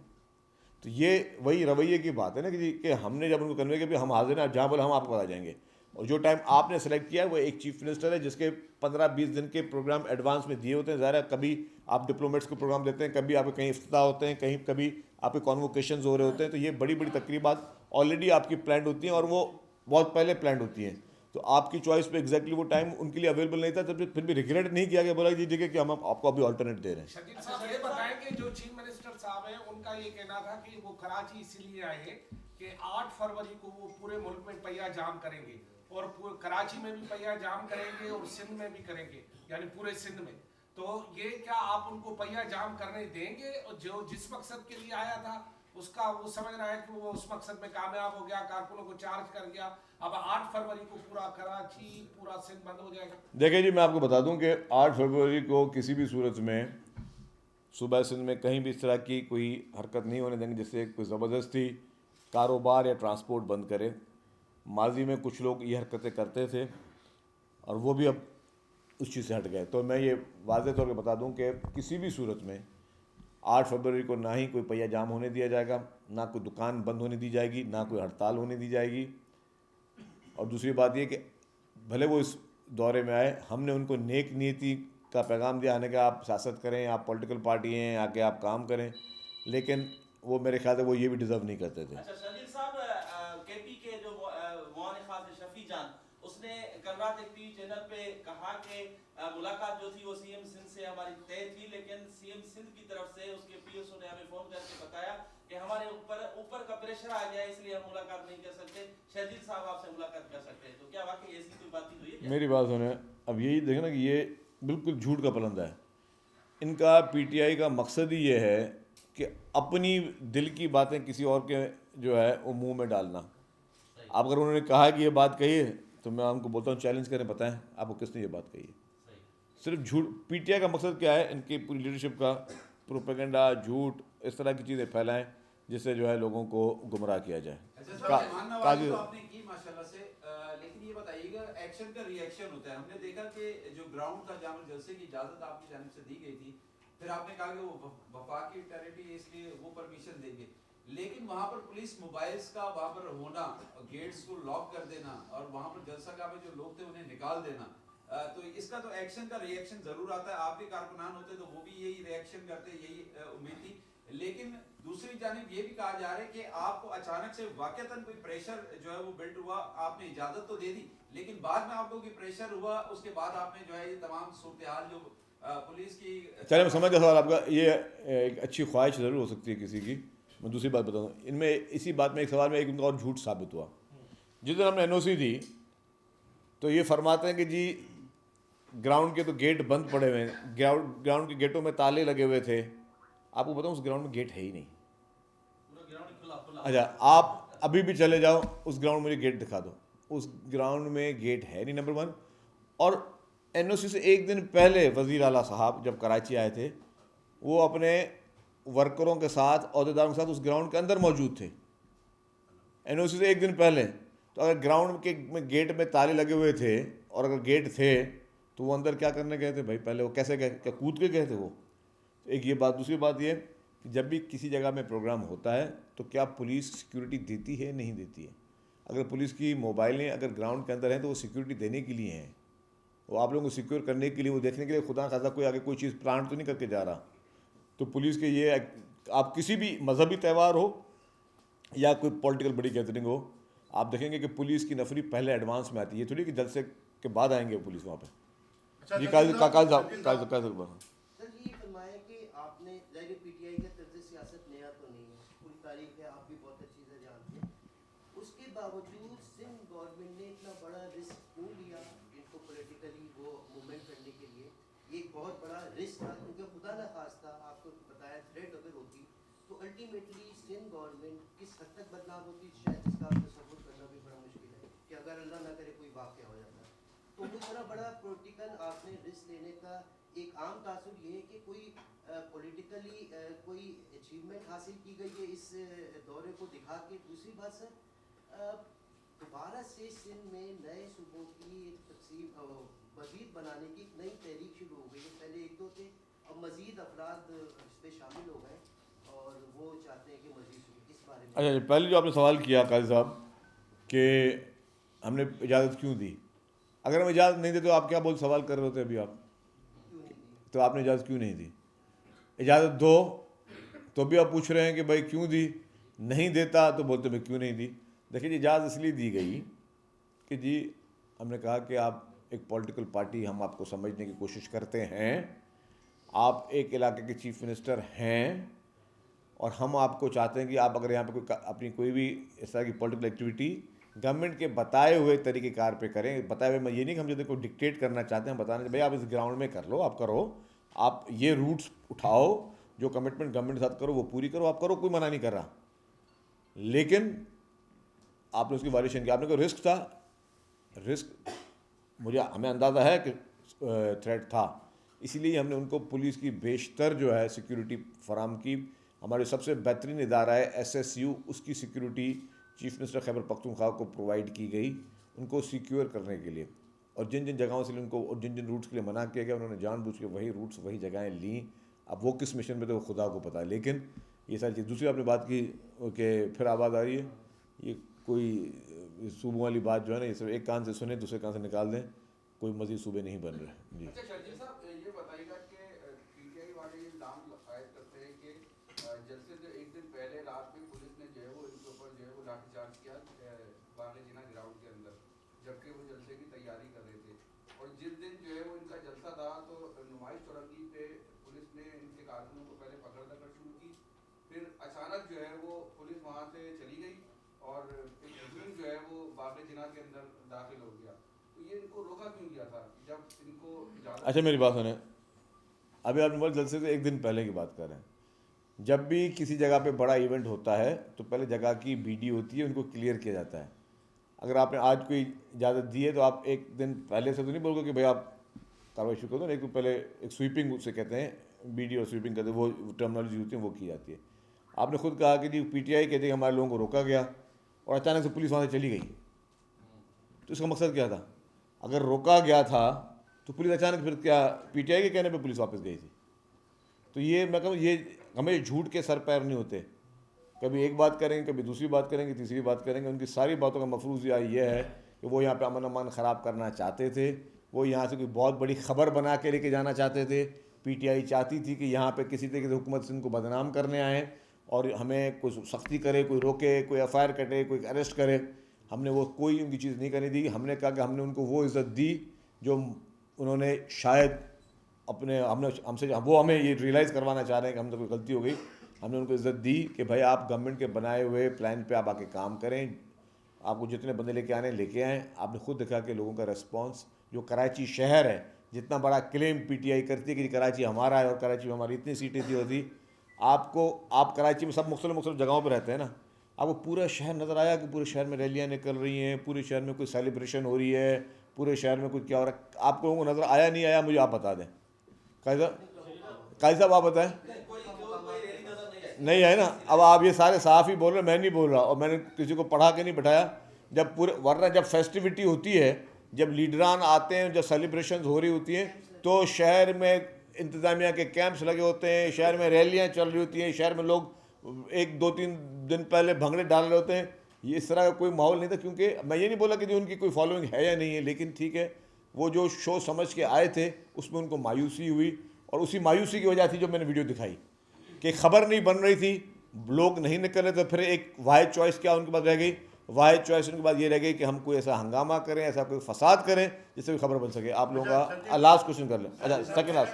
तो ये वही रवैये की बात है ना कि हमने जब उनको कन्वे किया भी हम हाजिर हैं, जहाँ बोले हम आपको आ जाएंगे। और जो टाइम आपने सेलेक्ट किया है वो एक चीफ मिनिस्टर है जिसके 15-20 दिन के प्रोग्राम एडवांस में दिए होते हैं। ज़ाहिर है कभी आप डिप्लोमेट्स को प्रोग्राम देते हैं, कभी आपके कहीं इफ्तिताह होते हैं, कहीं कभी आपके कॉन्वोकेशंस हो रहे होते हैं। तो ये बड़ी बड़ी तकरीबात ऑलरेडी आपकी प्लान होती हैं और वो बहुत पहले प्लान होती हैं। तो आपकी चॉइस पे एग्जैक्टली वो टाइम उनके लिए अवेलेबल नहीं था, तो फिर भी रिग्रेट नहीं किया गया, बोला जी ठीक है कि हम आपको अभी ऑल्टरनेट दे रहे हैं। शकील साहब ये बताएं कि जो चीफ मिनिस्टर साहब हैं उनका ये कहना था कि वो कराची इसीलिए आए कि 8 फरवरी को वो पूरे मुल्क में पहिया जाम करेंगे और कराची में भी पहिया जाम करेंगे और सिंध में भी करेंगे, यानी पूरे सिंध में। तो ये क्या आप उनको पहिया जाम करने देंगे? और जो जिस मकसद के लिए आया था उसका वो समझ रहा है कि वो उस मकसद में कामयाब हो गया, कारकुनों को चार्ज कर गया, अब 8 फरवरी को पूरा कराची पूरा सिंध बंद हो जाएगा? देखिए जी, मैं आपको बता दूं कि 8 फरवरी को किसी भी सूरत में सूबा सिंध में कहीं भी इस तरह की कोई हरकत नहीं होने देंगे जिससे कोई ज़बरदस्ती कारोबार या ट्रांसपोर्ट बंद करे। माजी में कुछ लोग ये हरकतें करते थे और वो भी अब उस चीज़ से हट गए। तो मैं ये वाज़ेह तौर पर बता दूं कि किसी भी सूरत में 8 फरवरी को ना ही कोई पहिया जाम होने दिया जाएगा, ना कोई दुकान बंद होने दी जाएगी, ना कोई हड़ताल होने दी जाएगी। और दूसरी बात ये कि भले वो इस दौरे में आए, हमने उनको नेक नीति का पैगाम दिया आने का, आप सियासत करें, आप पॉलिटिकल पार्टी हैं, आके आप काम करें, लेकिन वो मेरे ख्याल से वो ये भी डिज़र्व नहीं करते थे। अच्छा शकील साहब, केपी के जो मौन खास शफी जान, उसने कल रात एक टीवी चैनल पे कहा कि मुलाकात जो थी वो सीएम सिंध से हमारी तय थी, लेकिन सीएम सिंध की तरफ से उसके पीएसओ ने हमें फोन करके बताया कि हमारे ऊपर का प्रेशर आ गया, इसलिए हम मुलाकात नहीं कर सकते, शहजील साहब आपसे मुलाकात कर सकते हैं। तो क्या वाकई ऐसी कोई बात हुई है? मेरी बात सुने, अब यही देखें ना कि ये बिल्कुल झूठ का पलंदा है। इनका पीटीआई का मकसद ही ये है कि अपनी दिल की बातें किसी और के जो है वो मुंह में डालना। अब अगर उन्होंने कहा कि ये बात कही है तो मैं उनको बोलता हूँ चैलेंज करें, बताएं आपको किसने ये बात कही है। सिर्फ झूठ। पीटीआई का मकसद क्या है? इनकी पूरी लीडरशिप का प्रोपेगेंडा, झूठ, इस तरह की चीज़ें फैलाएं जिससे जो है लोगों को गुमराह किया जाए। काजी तो आपने की माशाल्लाह से, लेकिन ये बताइएगा एक्शन का रिएक्शन होता है। हमने देखा कि जो ग्राउंड था जहाँ जलसे की इजाजत आपकी जानिब से दी गई थी, फिर आपने कहा कि वो वफाकी टेरिटरी इसलिए वो परमिशन देंगे, लेकिन वहाँ पर पुलिस मोबाइल्स का वहाँ पर होना, गेट्स को लॉक कर देना और वहाँ पर जलसा गाह में जो लोग थे उन्हें निकाल देना, तो इसका तो एक्शन का रिएक्शन जरूर आता है। आपके कारकुनान होते तो वो भी यही रिएक्शन करते, यही उम्मीद थी। लेकिन दूसरी जानिब ये भी कहा जा रहा है कि आपको अचानक से वाकईतन कोई प्रेशर जो है वो बिल्ड हुआ, आपने इजाजत तो दे दी, लेकिन बाद में आपको कोई प्रेशर हुआ, उसके बाद आपने जो है ये तमाम सूरत हाल जो पुलिस की। चलिए मैं समझ गया सवाल आपका। ये एक अच्छी ख्वाहिश ज़रूर हो सकती है किसी की। मैं दूसरी बात बताऊँ, इनमें इसी बात में एक सवाल में एक उनका और झूठ साबित हुआ। जिस दिन हमने एनओसी दी तो ये फरमाते हैं कि जी ग्राउंड के तो गेट बंद पड़े हुए हैं, ग्राउंड के गेटों में ताले लगे हुए थे। आपको बताऊँ उस ग्राउंड में गेट है ही नहीं। अच्छा, आप अभी भी चले जाओ उस ग्राउंड में मुझे गेट दिखा दो, उस ग्राउंड में गेट है नहीं, नंबर 1। और एनओसी से एक दिन पहले वज़ीर आला साहब जब कराची आए थे वो अपने वर्करों के साथ, अहदेदारों के साथ उस ग्राउंड के अंदर मौजूद थे एनओसी से एक दिन पहले। तो अगर ग्राउंड के में गेट में ताले लगे हुए थे और अगर गेट थे तो वो अंदर क्या करने गए थे भाई? पहले वो कैसे गए? क्या कूद के गए थे वो? एक ये बात। दूसरी बात ये कि जब भी किसी जगह में प्रोग्राम होता है तो क्या पुलिस सिक्योरिटी देती है, नहीं देती है? अगर पुलिस की मोबाइलें अगर ग्राउंड के अंदर हैं तो वो सिक्योरिटी देने के लिए हैं, वो आप लोगों को सिक्योर करने के लिए, वो देखने के लिए खुदा खासा कोई आगे कोई चीज़ प्लांट तो नहीं करके जा रहा। तो पुलिस के ये, आप किसी भी मजहबी त्यौहार हो या कोई पॉलिटिकल बड़ी गैदरिंग हो, आप देखेंगे कि पुलिस की नफरी पहले एडवांस में आती है, थोड़ी कि जलसे के बाद आएंगे पुलिस वहाँ पे। जी काजी साहब सर ये फरमाया कि आपने ज़ाहिर पीटीआई का तर्ज़ सियासत नया तो नहीं है, पूरी तारीख है, आप भी बहुत अच्छी से जानते हैं। उसके बावजूद सिंध गवर्नमेंट ने इतना बड़ा रिस्क क्यों लिया इनको पॉलिटिकली वो मूवमेंट करने के लिए? ये एक बहुत बड़ा रिस्क था, क्योंकि खुदा न खास्ता आपको बताया थ्रेट अगर होती तो अल्टीमेटली सिंध गवर्नमेंट किस हद तक बदनाम होती, शायद इसका आपको सपोर्ट करना भी बड़ा मुश्किल है कि अगर अल्लाह ना करे कोई वाक़या हो जाता। तो वो इतना बड़ा पॉलिटिकल आपने रिस्क लेने का एक आम तासुर ये है कि कोई पॉलिटिकली कोई अचीवमेंट हासिल की गई है इस दौरे को दिखा के। दूसरी बात सर, दोबारा से सिंध में नए सूबों की एक तकसीम मज़ीद बनाने की एक नई तहरीक शुरू हो गई है। पहले एक दो थे, अब मज़ीद अफराद इसमें शामिल हो गए और वो चाहते हैं कि मज़ीद सूबे। इस बारे में अच्छा, पहले जो आपने सवाल किया काजी साहब कि हमने इजाज़त क्यों दी, अगर हम इजाज़त नहीं देते तो आप क्या बोल सवाल कर रहे होते अभी आप, क्यों नहीं दी? तो आपने इजाज़त क्यों नहीं दी? इजाज़त दो तो भी आप पूछ रहे हैं कि भाई क्यों दी, नहीं देता तो बोलते भाई क्यों नहीं दी। देखिए जी, इजाज़त इसलिए दी गई कि जी हमने कहा कि आप एक पॉलिटिकल पार्टी, हम आपको समझने की कोशिश करते हैं, आप एक इलाके के चीफ मिनिस्टर हैं और हम आपको चाहते हैं कि आप अगर यहाँ पे अपनी कोई भी इस तरह की पॉलिटिकल एक्टिविटी गवर्नमेंट के बताए हुए तरीक़ेकार पे करें। बताए हुए मैं ये नहीं कि हम जो देखो डिक्टेट करना चाहते हैं, बताने भाई आप इस ग्राउंड में कर लो, आप करो, आप ये रूट्स उठाओ, जो कमिटमेंट गवर्नमेंट के साथ करो वो पूरी करो, आप करो, कोई मना नहीं कर रहा। लेकिन आपने उसकी वायलेशन की, आपने कोई रिस्क था, रिस्क हमें अंदाज़ा है कि थ्रेट था, इसीलिए हमने उनको पुलिस की बेशतर जो है सिक्योरिटी फराम की। हमारे सबसे बेहतरीन इदारा है SSU, उसकी security chief minister Khyber Pakhtunkhwa को प्रोवाइड की गई उनको सिक्योर करने के लिए। और जिन जिन जगहों से उनको और जिन जिन रूट्स के लिए मना किया गया, उन्होंने जानबूझ के वही रूट्स वही जगहें लीं। अब वो किस मिशन में तो खुदा को पता है। लेकिन ये सारी चीज़, दूसरी आपने बात की कि फिर आवाज़ आ रही है, ये कोई सूबों वाली बात जो है ना, ये सब एक कान से सुने दूसरे कान से निकाल दें, कोई मज़ीद सूबे नहीं बन रहे। जी अच्छा शर्जील साहब, ये बताइएगा कि PTI वाले इल्ज़ाम आयद करते हैं कि जलसे से एक दिन पहले रात में पुलिस ने जो है वो इनके ऊपर जो है वो लाठीचार्ज किया बागे जिना ग्राउंड के अंदर, जबकि वो जलसे की तैयारी कर रहे थे। और जिस दिन जो है वो इनका जलसा था तो नुमाइश चौरंगी पे पुलिस ने इनके कारकुनों को पहले पकड़ दकड़ शुरू की, फिर अचानक जो है वो पुलिस वहाँ से चली गई और एक जुलूस जो है वो बागे जिना के अंदर दाखिल हो गया। तो ये इनको रोका क्यों गया था जब इनको इजाज़त? अच्छा, मेरी बात सुने, अभी आप मोबाइल जलसे से एक दिन पहले की बात कर रहे हैं। जब भी किसी जगह पे बड़ा इवेंट होता है तो पहले जगह की BD होती है, उनको क्लियर किया जाता है। अगर आपने आज कोई इजाज़त दी है तो आप एक दिन पहले से तो नहीं बोलोगे कि भाई आप कार्रवाई शुरू कर दो। एक तो पहले एक स्वीपिंग उसे कहते हैं, BD और स्वीपिंग कहते हैं, वो टर्मिनोलॉजी होती है, वो की जाती है। आपने खुद कहा कि जी PTI कहते हैं हमारे लोगों को रोका गया और अचानक से पुलिस वहाँ से चली गई, तो इसका मकसद क्या था? अगर रोका गया था तो पुलिस अचानक फिर क्या PTI के कहने पे पुलिस वापस गई थी? तो ये मैं कहूँ, ये हमें झूठ के सर पैर नहीं होते। कभी एक बात करेंगे, कभी दूसरी बात करेंगे, तीसरी बात करेंगे। उनकी सारी बातों का मफरूज़ ये है कि वो यहाँ पे अमन अमान ख़राब करना चाहते थे, वो यहाँ से कोई बहुत बड़ी खबर बना के लेके जाना चाहते थे। PTI चाहती थी कि यहाँ पे किसी तरीके से हुकूमत सिंध को बदनाम करने आए और हमें कोई सख्ती करे, कोई रोके, कोई FIR कटे, कोई अरेस्ट करे। हमने वो कोई उनकी चीज़ नहीं करने दी। हमने कहा कि हमने उनको वो इज़्ज़त दी जो उन्होंने शायद हमसे वो हमें ये रियलाइज़ करवाना चाह रहे हैं कि हमसे कोई गलती हो गई। हमने उनको इज़्ज़त दी कि भाई आप गवर्नमेंट के बनाए हुए प्लान पे आप आके काम करें, आपको जितने बंदे लेके आने लेके आएँ। आपने खुद देखा कि लोगों का रिस्पॉन्स, जो कराची शहर है, जितना बड़ा क्लेम PTI करती है कि कराची हमारा है और कराची में हमारी इतनी सीटें थी होती, आप कराची में सब मुख्तलिफ जगहों पर रहते हैं ना, आपको पूरा शहर नज़र आया कि पूरे शहर में रैलियाँ निकल रही हैं, पूरे शहर में कोई सेलिब्रेशन हो रही है, पूरे शहर में कुछ क्या हो रहा है? आप लोगों को नज़र आया नहीं आया, मुझे आप बता दें। काजी साहब आप बताएं। नहीं है ना। अब आप ये सारे सहाफ़ी बोल रहे, मैं नहीं बोल रहा और मैंने किसी को पढ़ा के नहीं बैठाया। जब पूरे वरना जब फेस्टिविटी होती है, जब लीडरान आते हैं, जब सेलिब्रेशंस हो रही होती हैं, तो शहर में इंतज़ामिया के कैंप्स लगे होते हैं, शहर में रैलियाँ चल रही होती हैं, शहर में लोग 1-2-3 दिन पहले भंगड़े डाल रहे होते हैं। ये इस तरह का कोई माहौल नहीं था। क्योंकि मैं ये नहीं बोला कि उनकी कोई फॉलोइंग है या नहीं है, लेकिन ठीक है, वो जो शो समझ के आए थे उसमें उनको मायूसी हुई और उसी मायूसी की वजह थी जो मैंने वीडियो दिखाई कि खबर नहीं बन रही थी, लोग नहीं निकल रहे थे। फिर एक वाहिद चॉइस क्या उनके पास रह गई? वाहिद चॉइस उनके पास ये रह गई कि हम कोई ऐसा हंगामा करें, ऐसा कोई फसाद करें जिससे कोई खबर बन सके। आप लोगों का लास्ट क्वेश्चन कर लें। अच्छा, सेकंड लास्ट।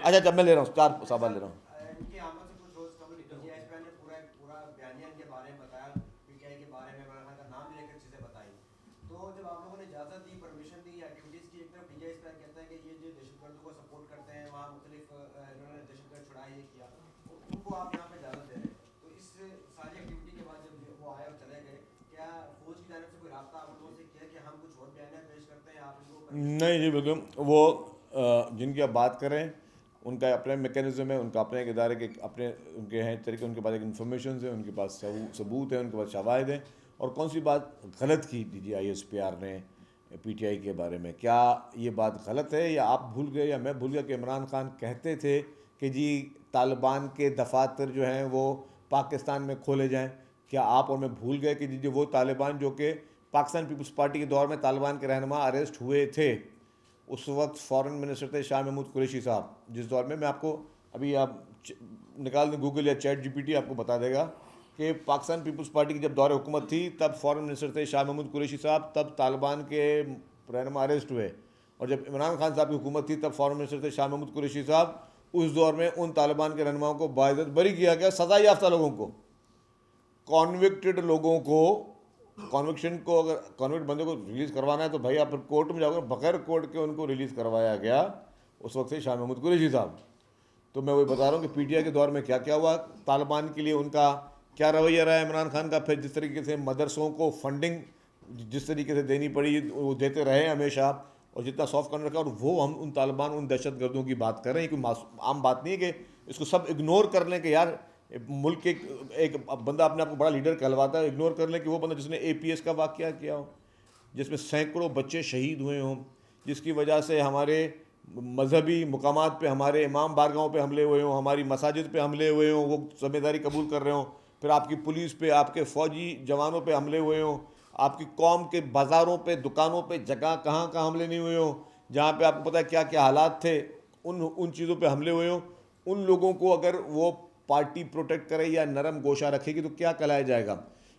अच्छा, जब मैं ले रहा हूँ 4 सवाल ले रहा हूँ। इनके आमद से कुछ रोज कबल DGSP ने पूरा बयानिया इनके बारे में बताया, PTI के बारे में इमरान खान का नाम लेकर चीज़ें बताई। तो जब आप लोगों ने इजाज़त दी, परमिशन दी, एक्टिविटीज़ की, एक तरफ DGSP कहता है कि ये जो दहशतगर्दों को सपोर्ट करते हैं, वहाँ रास्ता आप लोगों से किया कि हम कुछ और बयान पेश करते हैं, आप इनको नहीं जी, बिल्कुल वो जिनकी आप बात करें उनका अपना मैकेनिज्म है, उनका अपने एक इदारे के अपने उनके हैं तरीके, उनके पास एक इन्फॉर्मेशन है, उनके पास सबूत है, उनके पास शवाहिद हैं। और कौन सी बात गलत की DGISPR ने PTI के बारे में, क्या ये बात गलत है या आप भूल गए या मैं भूल गया कि इमरान खान कहते थे कि जी तालिबान के दफातर जो हैं वो पाकिस्तान में खोले जाएं? क्या आप और मैं भूल गए कि जो वो तालिबान जो कि पाकिस्तान पीपल्स पार्टी के दौर में तालिबान के रहनुमा अरेस्ट हुए थे, उस वक्त फॉरेन मिनिस्टर थे शाह महमूद कुरैशी साहब, जिस दौर में मैं आपको अभी आप निकाल दें गूगल या ChatGPT आपको बता देगा कि पाकिस्तान पीपल्स पार्टी की जब दौर हुकूमत थी तब फॉरेन मिनिस्टर थे शाह महमूद कुरैशी साहब, तब तालिबान के रहनुमा अरेस्ट हुए। और जब इमरान खान साहब की हुकूमत थी तब फॉरेन मिनिस्टर थे शाह महमूद कुरैशी साहब। उस दौर में उन तालिबान के रहनुमाओं को बाइज्जत बरी किया गया, सज़ा याफ्ता लोगों को, कॉन्विक्टेड लोगों को, कॉन्विक्शन को, अगर कॉन्विक्ट बंदे को रिलीज़ करवाना है तो भाई आप फिर कोर्ट में जाओगे, बगैर कोर्ट के उनको रिलीज़ करवाया गया उस वक्त से शाह महमूद कुरैशी साहब। तो मैं वही बता रहा हूँ कि PTI के दौर में क्या क्या हुआ, तालिबान के लिए उनका क्या रवैया रहा है इमरान खान का, फिर जिस तरीके से मदरसों को फंडिंग जिस तरीके से देनी पड़ी वो देते रहे हमेशा, और जितना सॉफ्ट कॉर्नर रखा, और वो हम उन तालिबान उन दहशत गर्दों की बात कर रहे हैं। कोई आम बात नहीं है कि इसको सब इग्नोर कर लें कि यार मुल्क के एक बंदा अपने आप को बड़ा लीडर कहलवाता है, इग्नोर कर लें कि वो बंदा जिसने APS का वाक़या किया हो, जिसमें सैकड़ों बच्चे शहीद हुए हों, जिसकी वजह से हमारे मजहबी मुकामात पे, हमारे इमाम बारगाहों पे हमले हुए हों, हमारी मसाजिद पे हमले हुए हों, वो ज़िम्मेदारी कबूल कर रहे हों, फिर आपकी पुलिस पे, आपके फ़ौजी जवानों पे हमले हुए हों, आपकी कौम के बाज़ारों पे, दुकानों पे, जगह कहाँ कहाँ हमले नहीं हुए हों, जहाँ पे आपको पता है क्या क्या हालात थे, उन चीज़ों पे हमले हुए हों, उन लोगों को अगर वो पार्टी प्रोटेक्ट करे या नरम गोशा रखेगी तो क्या कहलाया जाएगा।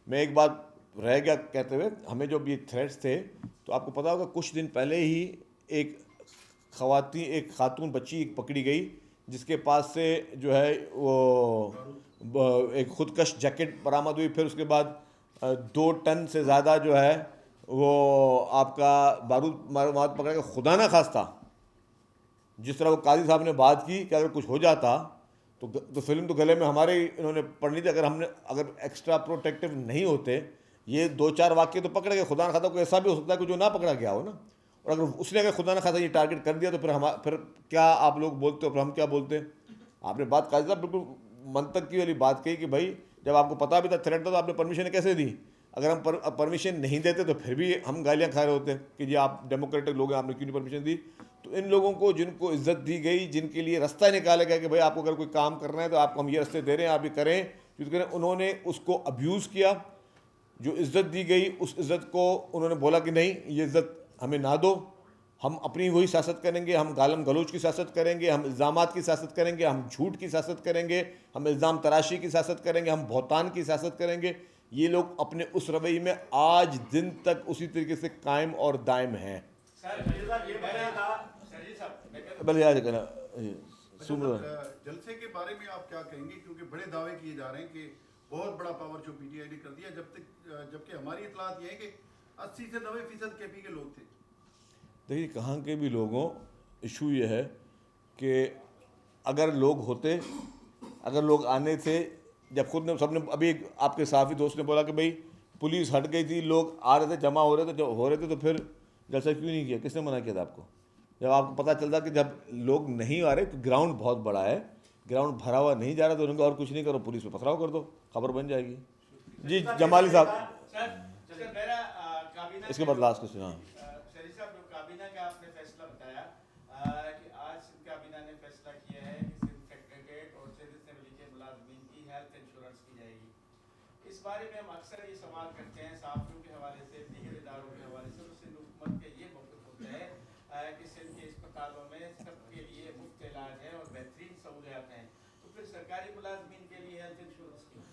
मैं एक बात रह गया कहते हुए, हमें जो ये थ्रेट्स थे, तो आपको पता होगा कुछ दिन पहले ही एक खातून बच्ची पकड़ी गई जिसके पास से जो है वो एक खुदकश जैकेट बरामद हुई, फिर उसके बाद 2 टन से ज़्यादा जो है वो आपका बारूद मवाद पकड़ा गया। खुदा ना खास्ता जिस तरह वो काजी साहब ने बात की कि अगर कुछ हो जाता तो फिल्म तो गले में हमारे इन्होंने पढ़नी थी, अगर एक्स्ट्रा प्रोटेक्टिव नहीं होते, ये 2-4 वाक्य तो पकड़े गए, खुदा ना खाता कोई ऐसा भी हो सकता है कि जो ना पकड़ा गया हो ना, और अगर उसने अगर खुदा ना खाता ये टारगेट कर दिया तो फिर क्या आप लोग बोलते हो, फिर हम क्या बोलते हैं। आपने बात काजी साहब बिल्कुल मंतक की वाली बात कही कि भाई जब आपको पता भी था थ्रेट था तो आपने परमिशन कैसे दी। अगर हम परमिशन नहीं देते तो फिर भी हम गालियाँ खा रहे होते कि जी आप डेमोक्रेटिक लोग हैं, आपने क्यों नहीं परमिशन दी। तो इन लोगों को जिनको इज्जत दी गई, जिनके लिए रास्ता निकाला गया कि भाई आपको अगर कोई काम करना है तो आपको हम ये रास्ते दे रहे हैं, आप ये करें, क्योंकि उन्होंने उसको अब्यूज़ किया। जो इज़्ज़त दी गई उस इज़्ज़त को उन्होंने बोला कि नहीं ये इज़्ज़त हमें ना दो, हम अपनी वही सियासत करेंगे, हम गालम गलोच की सियासत करेंगे, हम इल्ज़ामात की सियासत करेंगे, हम झूठ की सियासत करेंगे, हम इल्ज़ाम तराशी की सियासत करेंगे, हम बहतान की सियासत करेंगे। ये लोग अपने उस रवैये में आज दिन तक उसी तरीके से कायम और दायम हैं। जलसे के बारे में आप क्या कहेंगे, क्योंकि बड़े दावे किए जा रहे हैं कि बहुत बड़ा पावर जो PTI ने कर दिया, जबकि हमारी इतलात ये है कि 80 से 90% KP के लोग थे। देखिए कहाँ के भी लोगों, इशू ये है कि अगर लोग होते, अगर लोग आने थे, जब खुद ने सबने अभी आपके साफी दोस्त ने बोला कि भाई पुलिस हट गई थी, लोग आ रहे थे, जमा हो रहे थे, तो फिर जलसा क्यों नहीं किया, किसने मना किया था आपको। जब आपको पता चलता कि जब लोग नहीं आ रहे, ग्राउंड बहुत बड़ा है, ग्राउंड भरा हुआ नहीं जा रहा, तो उनको और कुछ नहीं करो, पुलिस पे पथराव कर दो, खबर बन जाएगी। जी जमाली साहब, इसके बाद लास्ट क्वेश्चन। हाँ काबीना का आपने फैसला बताया कि आज काबीना ने फैसला किया है कि सिंध सेक्रेटरीट और सिंध असेंबली के मुलाजमीन की हेल्थ इंश्योरेंस की जाएगी। इस बारे में हम अक्सर ये सवाल करते हैं साफियों के हवाले से, दीगर इदारों के हवाले से, तो सिंध हुकूमत का ये मौक़िफ़ होता है कि सिंध के अस्पतालों में सबके लिए मुफ्त इलाज है और बेहतरीन सहूलियात हैं, तो फिर सरकारी मुलाजमीन के लिए हेल्थ इंश्योरेंस क्यों?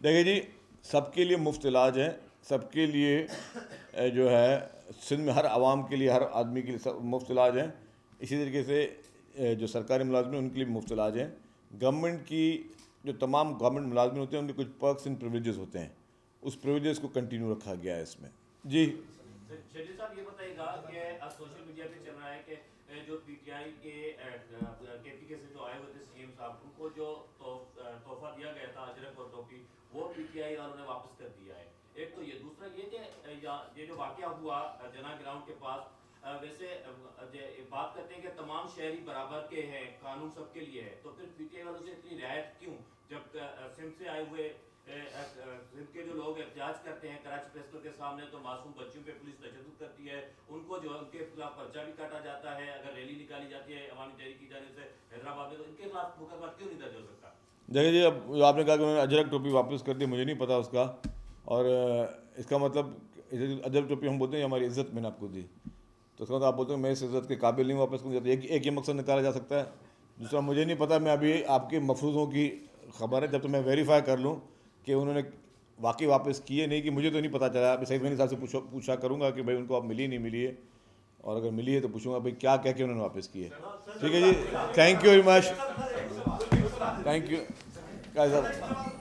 देखिए जी, सबके लिए मुफ्त इलाज है, सबके लिए जो है सिंध में हर आवाम के लिए, हर आदमी के लिए सब मुफ्त इलाज है। इसी तरीके से जो सरकारी मुलाजमिन उनके लिए मुफ्त इलाज है। गवर्नमेंट की जो तमाम गवर्नमेंट मुलाजमिन होते हैं उनके कुछ पर्क्स एंड प्रिविलेजेस होते हैं, उस प्रिविलेज को कंटिन्यू रखा गया है इसमें। जी शेट्टी साहब ये बताइएगा कि अब सोशल मीडिया पे चल रहा है कि जो PTI के KP के से जो आए हुए थे CM साहब, उनको जो तोहफा दिया गया था अजरक और टोपी, वो PTI वालों ने वापस कर दिया है। एक तो ये, दूसरा ये कि ये जो वाकया हुआ जना ग्राउंड के पास, वैसे बात करते हैं कि तमाम शहरी बराबर के हैं, कानून सबके लिए है, तो फिर पीटीआई वालों से इतनी रियायत क्यों? जब सिंध से आए हुए सिंध के जो लोग एहतजाज करते हैं कराची प्रेस क्लब के सामने, तो मासूम बच्चों पे पुलिस तशद्दुद करती है, उनको जो है उनके खिलाफ पर्चा भी काटा जाता है, अगर रैली निकाली जाती है अवामी तहरीक की जाने से हैदराबाद में, तो इनके खिलाफ मुकदमा क्यों नहीं दर्ज हो सकता? देखिए जी, अब आपने कहा कि उन्होंने अजरक टोपी वापस कर दी, मुझे नहीं पता उसका, और इसका मतलब अजरक टोपी हम बोलते हैं हमारी इज्जत मैंने आपको दी, तो उसका मतलब आप बोलते हैं मैं इस इज्जत के काबिल नहीं वापस करूँ, एक ये मकसद निकाला जा सकता है। दूसरा मुझे नहीं पता, मैं अभी आपके मफरूज़ों की खबर है, जब तक मैं वेरीफाई कर लूँ कि उन्होंने वाकई वापस किए नहीं कि, मुझे तो नहीं पता चला। मैं सईद गनी साहब से पूछा करूँगा कि भाई उनको अब मिली नहीं मिली है, और अगर मिली है तो पूछूंगा भाई क्या कह के उन्होंने वापस किए। ठीक है जी, thank you very much, thank you. क्या सर?